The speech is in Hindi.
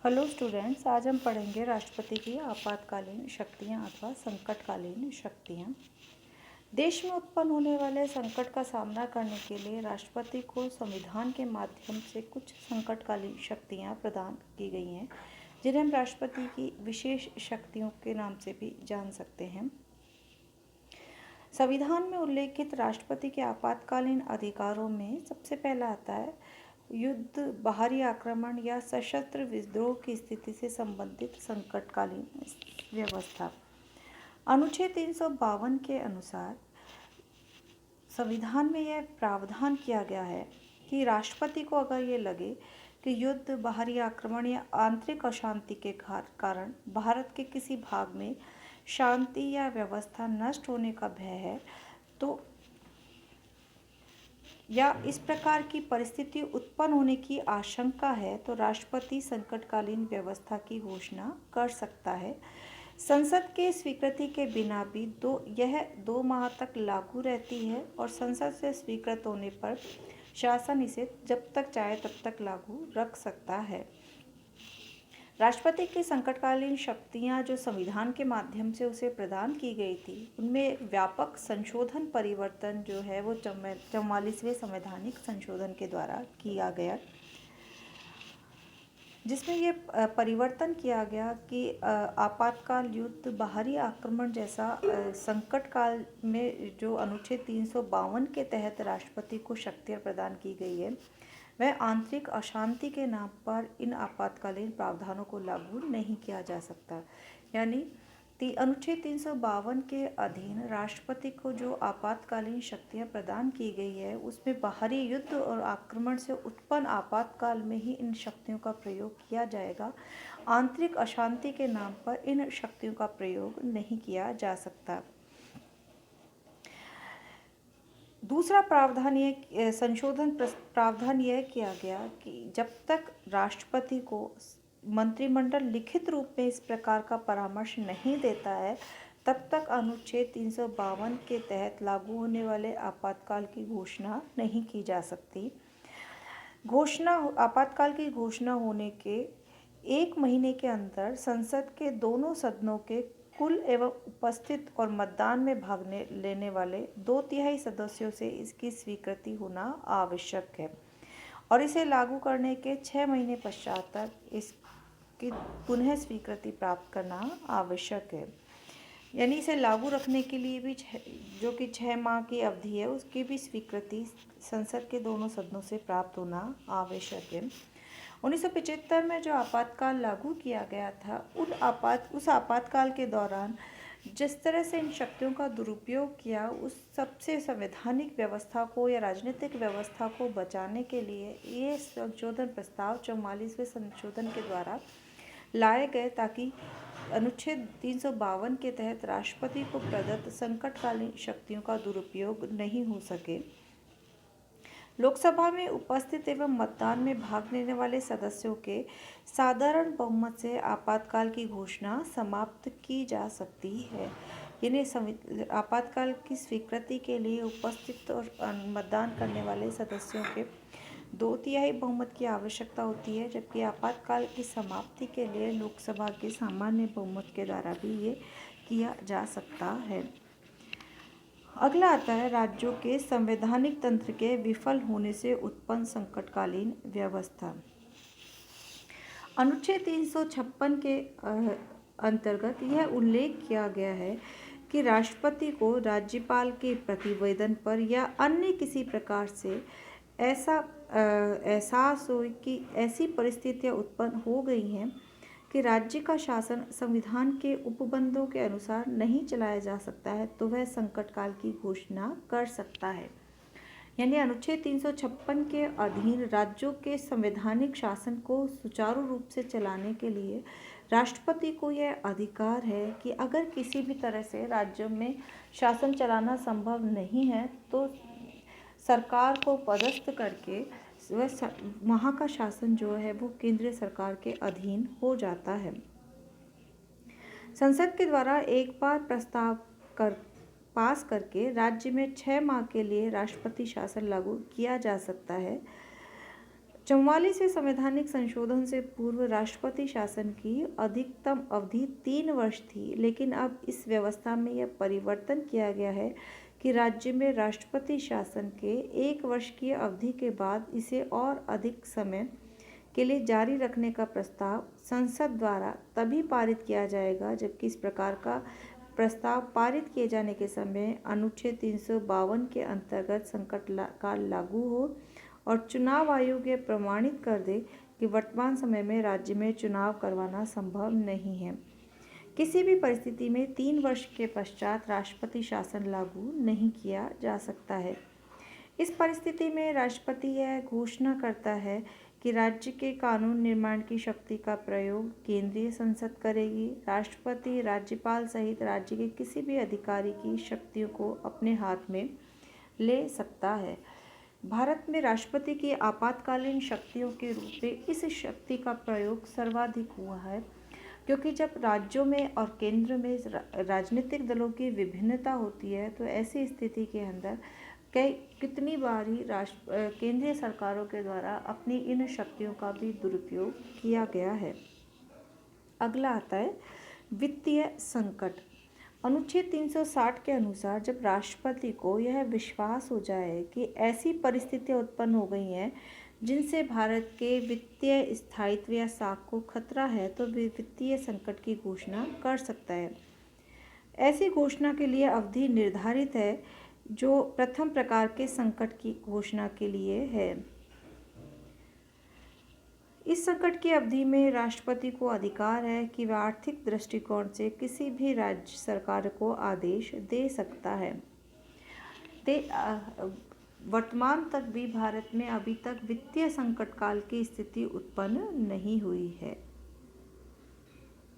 हेलो स्टूडेंट्स, आज हम पढ़ेंगे राष्ट्रपति की आपातकालीन शक्तियाँ अथवा संकटकालीन शक्तियाँ। देश में उत्पन्न होने वाले संकट का सामना करने के लिए राष्ट्रपति को संविधान के माध्यम से कुछ संकटकालीन शक्तियाँ प्रदान की गई हैं, जिन्हें हम राष्ट्रपति की विशेष शक्तियों के नाम से भी जान सकते हैं। संविधान में उल्लेखित राष्ट्रपति के आपातकालीन अधिकारों में सबसे पहला आता है युद्ध, बाहरी आक्रमण या सशस्त्र विद्रोह की स्थिति से संबंधित संकटकालीन व्यवस्था। अनुच्छेद 352 के अनुसार संविधान में यह प्रावधान किया गया है कि राष्ट्रपति को अगर ये लगे कि युद्ध, बाहरी आक्रमण या आंतरिक अशांति के कारण भारत के किसी भाग में शांति या व्यवस्था नष्ट होने का भय है तो या इस प्रकार की परिस्थिति उत्पन्न होने की आशंका है तो राष्ट्रपति संकटकालीन व्यवस्था की घोषणा कर सकता है। संसद के स्वीकृति के बिना भी यह 2 माह तक लागू रहती है और संसद से स्वीकृत होने पर शासन इसे जब तक चाहे तब तक लागू रख सकता है। राष्ट्रपति की संकटकालीन शक्तियां जो संविधान के माध्यम से उसे प्रदान की गई थी, उनमें व्यापक संशोधन परिवर्तन जो है वो 44वें संवैधानिक संशोधन के द्वारा किया गया, जिसमें ये परिवर्तन किया गया कि आपातकाल, युद्ध, बाहरी आक्रमण जैसा संकट काल में जो अनुच्छेद 352 के तहत राष्ट्रपति को शक्तियाँ प्रदान की गई है, वह आंतरिक अशांति के नाम पर इन आपातकालीन प्रावधानों को लागू नहीं किया जा सकता। यानी अनुच्छेद 352 के अधीन राष्ट्रपति को जो आपातकालीन शक्तियां प्रदान की गई है, उसमें बाहरी युद्ध और आक्रमण से उत्पन्न आपातकाल में ही इन शक्तियों का प्रयोग किया जाएगा। आंतरिक अशांति के नाम पर इन शक्तियों का प्रयोग नहीं किया जा सकता। दूसरा प्रावधान यह किया गया कि जब तक राष्ट्रपति को मंत्रिमंडल लिखित रूप में इस प्रकार का परामर्श नहीं देता है, तब तक अनुच्छेद 352 के तहत लागू होने वाले आपातकाल की घोषणा नहीं की जा सकती। आपातकाल की घोषणा होने के 1 महीने के अंदर संसद के दोनों सदनों के कुल एवं उपस्थित और मतदान में भाग लेने वाले 2/3 सदस्यों से इसकी स्वीकृति होना आवश्यक है और इसे लागू करने के 6 महीने पश्चात तक इसकी पुनः स्वीकृति प्राप्त करना आवश्यक है। यानी इसे लागू रखने के लिए भी जो कि 6 माह की अवधि है, उसकी भी स्वीकृति संसद के दोनों सदनों से प्राप्त होना आवश्यक है। 1975 में जो आपातकाल लागू किया गया था, उस आपातकाल के दौरान जिस तरह से इन शक्तियों का दुरुपयोग किया, उस सबसे संवैधानिक व्यवस्था को या राजनीतिक व्यवस्था को बचाने के लिए ये संशोधन प्रस्ताव 44वें संशोधन के द्वारा लाए गए, ताकि अनुच्छेद 352 के तहत राष्ट्रपति को प्रदत्त संकटकालीन शक्तियों का दुरुपयोग नहीं हो सके। लोकसभा में उपस्थित एवं मतदान में भाग लेने वाले सदस्यों के साधारण बहुमत से आपातकाल की घोषणा समाप्त की जा सकती है। यानी आपातकाल की स्वीकृति के लिए उपस्थित और मतदान करने वाले सदस्यों के 2/3 बहुमत की आवश्यकता होती है, जबकि आपातकाल की समाप्ति के लिए लोकसभा के सामान्य बहुमत के द्वारा भी ये किया जा सकता है। अगला आता है राज्यों के संवैधानिक तंत्र के विफल होने से उत्पन्न संकटकालीन व्यवस्था। अनुच्छेद 356 के अंतर्गत यह उल्लेख किया गया है कि राष्ट्रपति को राज्यपाल के प्रतिवेदन पर या अन्य किसी प्रकार से ऐसा एहसास हो कि ऐसी परिस्थितियां उत्पन्न हो गई हैं कि राज्य का शासन संविधान के उपबंधों के अनुसार नहीं चलाया जा सकता है, तो वह संकटकाल की घोषणा कर सकता है। यानी अनुच्छेद 356 के अधीन राज्यों के संवैधानिक शासन को सुचारू रूप से चलाने के लिए राष्ट्रपति को यह अधिकार है कि अगर किसी भी तरह से राज्यों में शासन चलाना संभव नहीं है, तो सरकार को पदस्थ करके वहाँ का शासन जो है वो केंद्रीय सरकार के अधीन हो जाता है। संसद के द्वारा एक बार प्रस्ताव पास करके राज्य में 6 माह के लिए राष्ट्रपति शासन लागू किया जा सकता है। 44वें संवैधानिक संशोधन से पूर्व राष्ट्रपति शासन की अधिकतम अवधि 3 वर्ष थी, लेकिन अब इस व्यवस्था में यह परिवर्तन किया गया है कि राज्य में राष्ट्रपति शासन के 1 वर्ष की अवधि के बाद इसे और अधिक समय के लिए जारी रखने का प्रस्ताव संसद द्वारा तभी पारित किया जाएगा जबकि इस प्रकार का प्रस्ताव पारित किए जाने के समय अनुच्छेद 352 के अंतर्गत संकट काल लागू हो और चुनाव आयोग यह प्रमाणित कर दे कि वर्तमान समय में राज्य में चुनाव करवाना संभव नहीं है। किसी भी परिस्थिति में 3 वर्ष के पश्चात राष्ट्रपति शासन लागू नहीं किया जा सकता है। इस परिस्थिति में राष्ट्रपति यह घोषणा करता है कि राज्य के कानून निर्माण की शक्ति का प्रयोग केंद्रीय संसद करेगी। राष्ट्रपति राज्यपाल सहित राज्य के किसी भी अधिकारी की शक्तियों को अपने हाथ में ले सकता है। भारत में राष्ट्रपति की आपातकालीन शक्तियों के रूप में इस शक्ति का प्रयोग सर्वाधिक हुआ है, क्योंकि जब राज्यों में और केंद्र में राजनीतिक दलों की विभिन्नता होती है तो ऐसी स्थिति के अंदर कितनी बार ही केंद्रीय सरकारों के द्वारा अपनी इन शक्तियों का भी दुरुपयोग किया गया है। अगला आता है वित्तीय संकट। अनुच्छेद 360 के अनुसार जब राष्ट्रपति को यह विश्वास हो जाए कि ऐसी परिस्थितियां उत्पन्न हो गई हैं जिनसे भारत के वित्तीय स्थायित्व या साख को खतरा है तो वे वित्तीय संकट की घोषणा कर सकता है। ऐसी घोषणा के लिए अवधि निर्धारित है जो प्रथम प्रकार के संकट की घोषणा के लिए है। इस संकट की अवधि में राष्ट्रपति को अधिकार है कि वह आर्थिक दृष्टिकोण से किसी भी राज्य सरकार को आदेश दे सकता है। वर्तमान तक भी भारत में अभी तक वित्तीय संकट काल की स्थिति उत्पन्न नहीं हुई है।